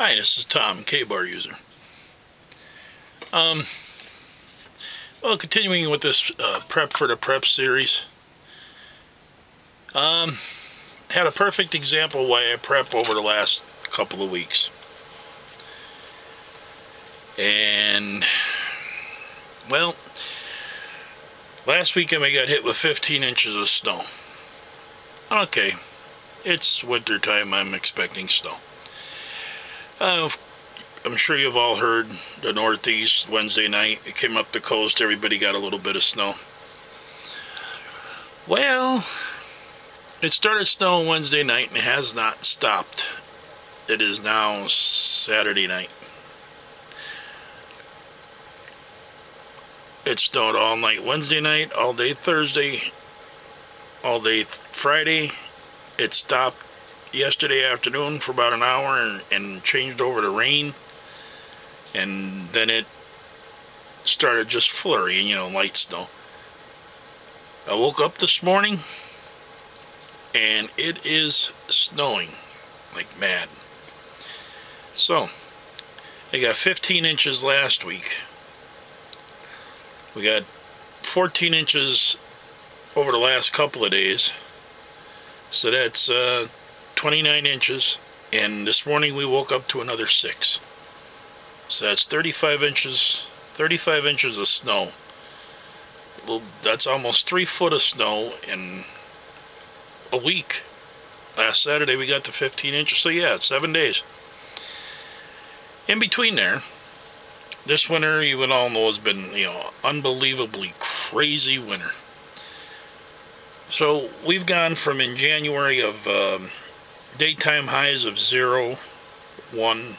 Hi, this is Tom, K-Bar user. Well, continuing with this Prep for the Prep series. Had a perfect example why I prep over the last couple of weeks. And, well, last weekend I got hit with 15 inches of snow. Okay, it's winter time, I'm expecting snow. I'm sure you've all heard the Northeast Wednesday night. It came up the coast, everybody got a little bit of snow. Well, it started snowing Wednesday night and it has not stopped. It is now Saturday night. It snowed all night Wednesday night, all day Thursday, all day Friday. It stopped yesterday afternoon for about an hour and changed over to rain. And then it started just flurrying, light snow. I woke up this morning and it is snowing like mad. So, I got 15 inches last week. We got 14 inches over the last couple of days. So that's 29 inches. And this morning we woke up to another 6. So that's 35 inches of snow. Well, that's almost 3 foot of snow in a week. Last Saturday we got to 15 inches. So yeah, 7 days. In between there, this winter, you would all know, has been, unbelievably crazy winter. So we've gone from in January of daytime highs of 0, 1,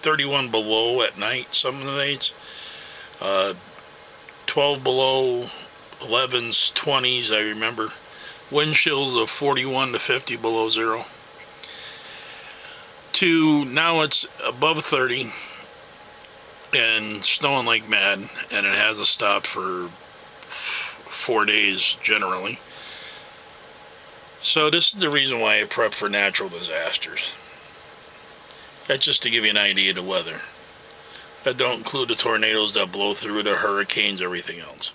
31 below at night, some of the nights, 12 below, 11s, 20s, I remember. Wind chills of 41 to 50 below 0. To now it's above 30 and snowing like mad, and it hasn't stopped for 4 days generally. So this is the reason why I prep for natural disasters. That's just to give you an idea of the weather. That don't include the tornadoes that blow through, the hurricanes, everything else.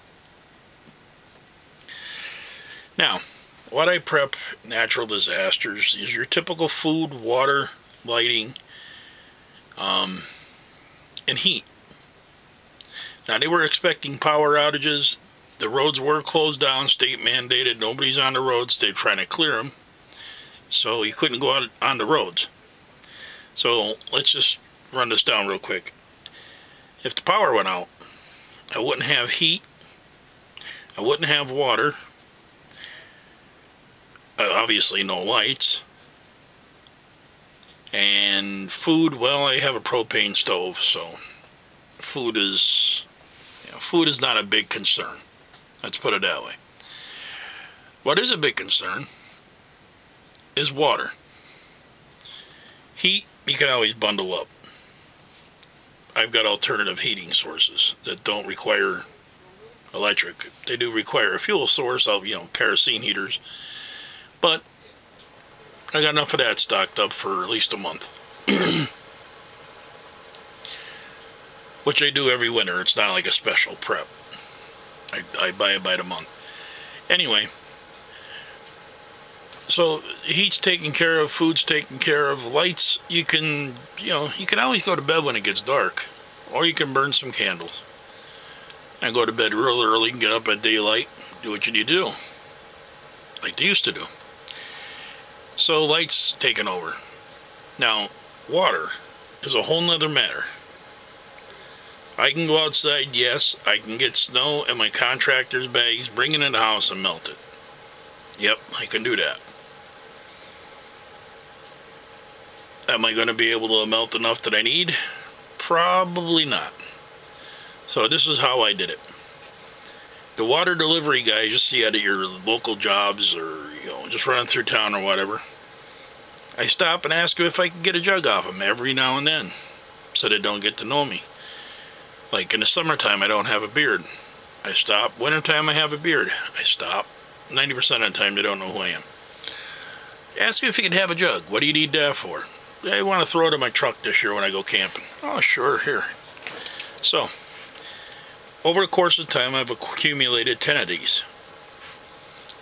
Now, what I prep natural disasters is your typical food, water, lighting, and heat. Now, they were expecting power outages. The roads were closed down, state mandated. Nobody's on the roads. They're trying to clear them. So you couldn't go out on the roads. So let's just run this down real quick. If the power went out, I wouldn't have heat. I wouldn't have water. Obviously no lights. And food, well, I have a propane stove, so food is not a big concern. Let's put it that way. What is a big concern is water. Heat, you can always bundle up. I've got alternative heating sources that don't require electric. They do require a fuel source of, kerosene heaters. But I got enough of that stocked up for at least a month. Which I do every winter. It's not like a special prep. I buy it by the month. Anyway, so heat's taken care of, food's taken care of, lights, you can always go to bed when it gets dark, or you can burn some candles and go to bed real early and get up at daylight, do what you need to do, like they used to do. So lights taken over. Now, water is a whole nother matter. I can go outside, yes, I can get snow in my contractor's bags, bring it in the house and melt it. Yep, I can do that. Am I going to be able to melt enough that I need? Probably not. So this is how I did it. The water delivery guys you see at your local jobs, or just running through town or whatever, I stop and ask them if I can get a jug off them every now and then, so they don't get to know me. Like in the summertime, I don't have a beard. I stop. Wintertime, I have a beard. I stop. 90% of the time, they don't know who I am. Ask me if you can have a jug. What do you need that for? I want to throw it in my truck this year when I go camping. Oh, sure, here. So, over the course of time, I've accumulated 10 of these.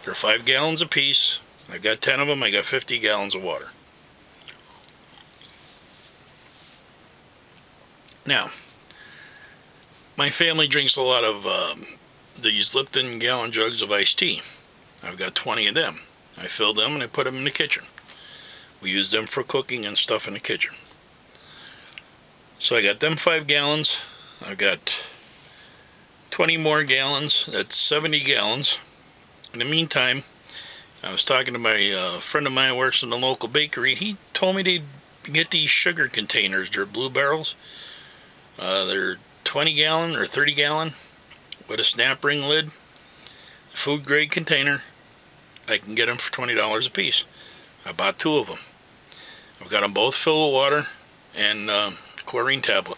They're 5 gallons a piece. I got 10 of them. I got 50 gallons of water. Now, my family drinks a lot of these Lipton gallon jugs of iced tea. I've got 20 of them. I fill them and I put them in the kitchen. We use them for cooking and stuff in the kitchen. So I got them 5 gallons. I've got 20 more gallons. That's 70 gallons. In the meantime, I was talking to my friend of mine who works in the local bakery. He told me to get these sugar containers. They're Blue Barrels. They're 20 gallon or 30 gallon with a snap ring lid. Food grade container. I can get them for $20 a piece. I bought 2 of them. I've got them both filled with water and chlorine tablet.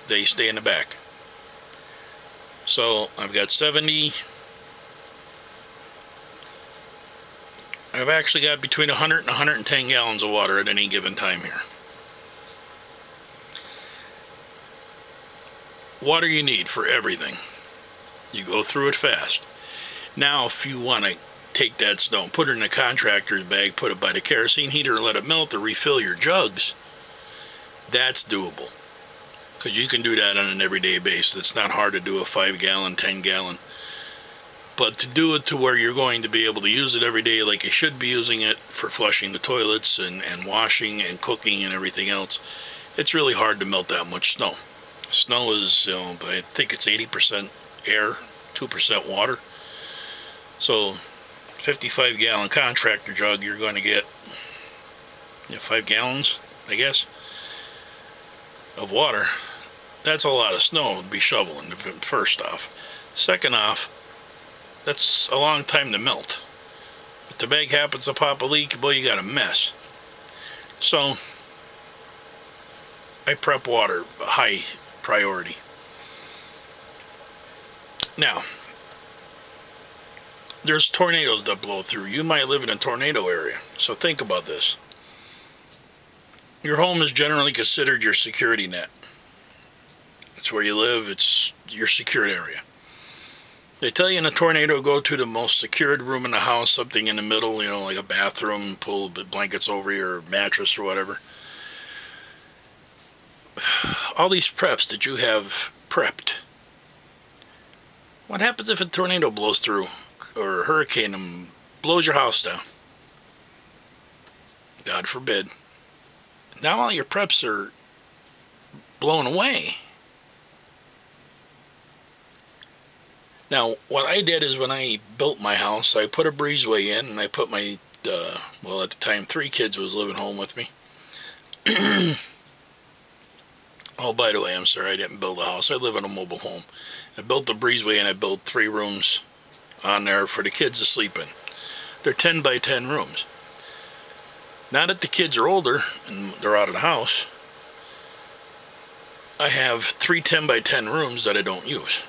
They stay in the back. So I've got 70. I've actually got between 100 and 110 gallons of water at any given time here. Water you need for everything. You go through it fast. Now, if you want to take that snow, put it in a contractor's bag, put it by the kerosene heater, let it melt, or refill your jugs, that's doable. Because you can do that on an everyday basis. It's not hard to do a 5 gallon, 10 gallon. But to do it to where you're going to be able to use it every day like you should be using it for flushing the toilets and washing and cooking and everything else, it's really hard to melt that much snow. Snow is, I think it's 80% air, 2% water. So 55 gallon contractor jug, you're going to get 5 gallons, I guess, of water. That's a lot of snow to be shoveling, first off. Second off, that's a long time to melt. If the bag happens to pop a leak, boy, you got a mess. So I prep water, high priority. Now, there's tornadoes that blow through. You might live in a tornado area, so think about this. Your home is generally considered your security net. It's where you live, it's your secured area. They tell you in a tornado, go to the most secured room in the house, something in the middle, like a bathroom, pull the blankets over your mattress or whatever. All these preps that you have prepped. What happens if a tornado blows through, or a hurricane and blows your house down? God forbid. Now all your preps are blown away. Now, what I did is when I built my house, I put a breezeway in, and I put my, well, at the time, 3 kids was living home with me. Oh, by the way, I'm sorry, I didn't build a house. I live in a mobile home. I built the breezeway, and I built 3 rooms on there for the kids to sleep in. They're 10 by 10 rooms. Now that the kids are older, and they're out of the house, I have 3 10 by 10 rooms that I don't use.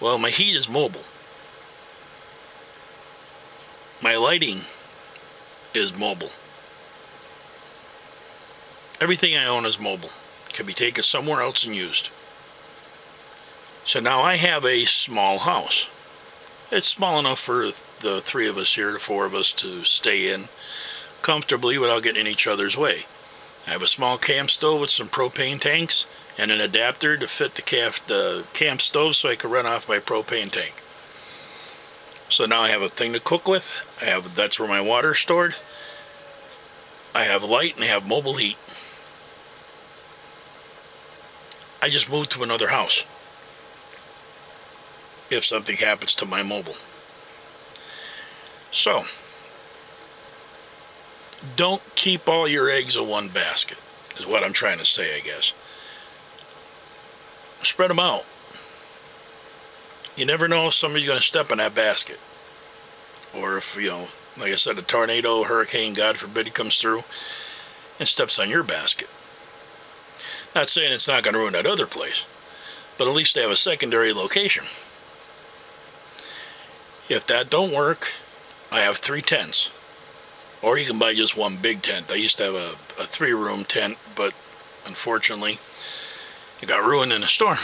Well, my heat is mobile. My lighting is mobile. Everything I own is mobile. It can be taken somewhere else and used. So now I have a small house. It's small enough for the 3 of us here, the 4 of us, to stay in comfortably without getting in each other's way. I have a small camp stove with some propane tanks and an adapter to fit the camp stove so I can run off my propane tank. So now I have a thing to cook with. That's where my water is stored. I have light and I have mobile heat. I just moved to another house if something happens to my mobile. So, don't keep all your eggs in one basket, is what I'm trying to say, I guess. Spread them out. You never know if somebody's going to step in that basket. Or if, like I said, a tornado, hurricane, God forbid, comes through and steps on your basket. Not saying it's not going to ruin that other place, but at least they have a secondary location. If that don't work, I have 3 tents. Or you can buy just one big tent. I used to have a 3-room tent, but unfortunately it got ruined in a storm.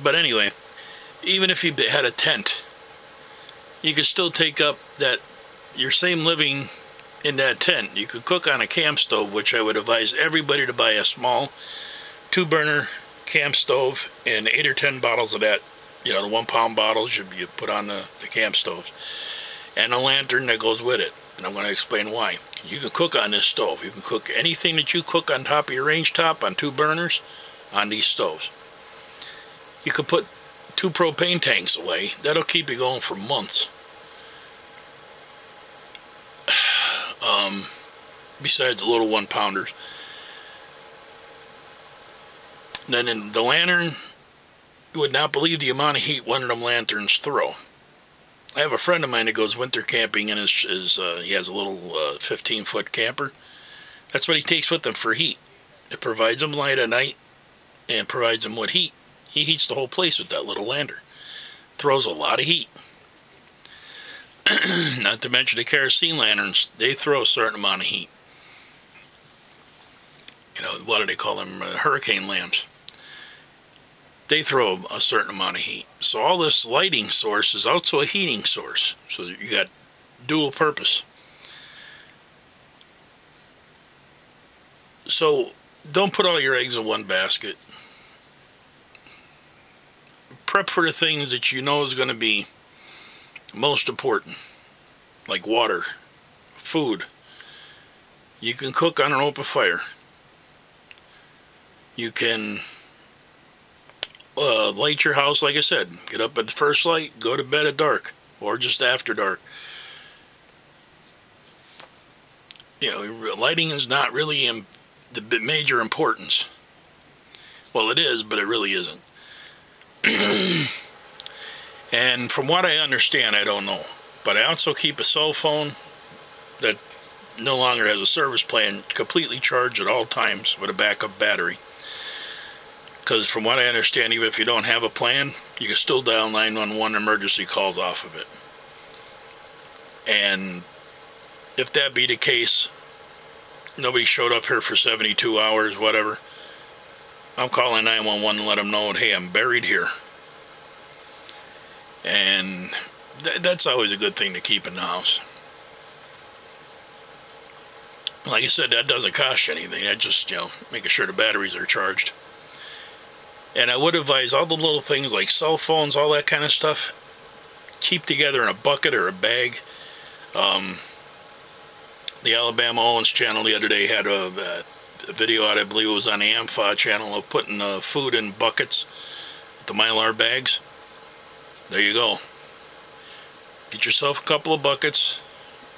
But anyway, even if you had a tent, you could still take up your same living in that tent. You could cook on a camp stove, which I would advise everybody to buy a small 2-burner camp stove and 8 or 10 bottles of that, the 1-pound bottles you put on the camp stoves, and a lantern that goes with it. And I'm going to explain why. You can cook on this stove. You can cook anything that you cook on top of your range top on 2 burners on these stoves. You can put 2 propane tanks away. That'll keep you going for months. Besides the little 1-pounders. Then in the lantern, you would not believe the amount of heat one of them lanterns throw. I have a friend of mine that goes winter camping, and he has a little 15-foot camper. That's what he takes with him for heat. It provides him light at night and provides him with heat. He heats the whole place with that little lantern. Throws a lot of heat. Not to mention the kerosene lanterns. They throw a certain amount of heat. What do they call them? Hurricane lamps. They throw a certain amount of heat. So all this lighting source is also a heating source. So you got dual purpose. So don't put all your eggs in one basket. Prep for the things that you know is going to be most important, like water, food. You can cook on an open fire. You can light your house, like I said. Get up at the first light, go to bed at dark, or just after dark. Lighting is not really the major importance. Well, it is, but it really isn't. And from what I understand, I don't know, but I also keep a cell phone that no longer has a service plan completely charged at all times with a backup battery. Because from what I understand, even if you don't have a plan, you can still dial 911 emergency calls off of it. And if that be the case, nobody showed up here for 72 hours, whatever, I'm calling 911 and let them know, hey, I'm buried here. And that's always a good thing to keep in the house. Like I said, that doesn't cost you anything. That just, making sure the batteries are charged. And I would advise all the little things like cell phones, all that kind of stuff, keep together in a bucket or a bag. The Alabama Owens channel the other day had a video out, I believe it was on the AMFA channel, of putting food in buckets, the Mylar bags. There you go. Get yourself a couple of buckets.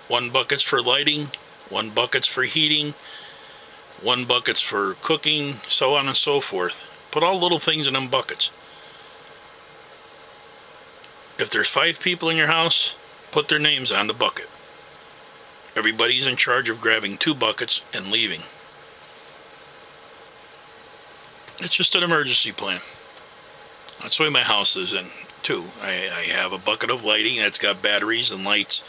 1 bucket's for lighting, 1 bucket's for heating, 1 bucket's for cooking, so on and so forth. Put all little things in them buckets. If there's 5 people in your house, put their names on the bucket. Everybody's in charge of grabbing 2 buckets and leaving. It's just an emergency plan. That's the way my house is in, too. I have a bucket of lighting that's got batteries and lights,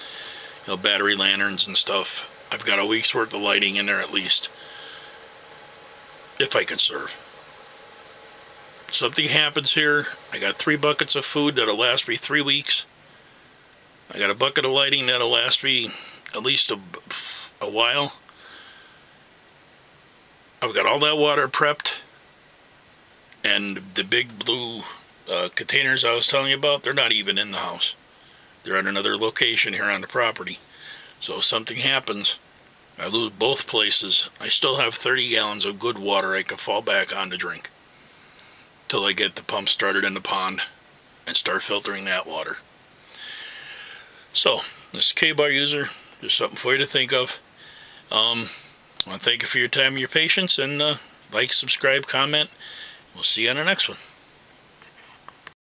battery lanterns and stuff. I've got a week's worth of lighting in there at least, if I can serve. Something happens here, I got 3 buckets of food that'll last me 3 weeks. I got a bucket of lighting that'll last me at least a while. I've got all that water prepped, and the big blue containers I was telling you about, they're not even in the house. They're at another location here on the property. So if something happens, I lose both places, I still have 30 gallons of good water I can fall back on to drink till I get the pump started in the pond and start filtering that water. So, this is K-Bar User. Just something for you to think of. I want to thank you for your time and your patience, and like, subscribe, comment. We'll see you on the next one.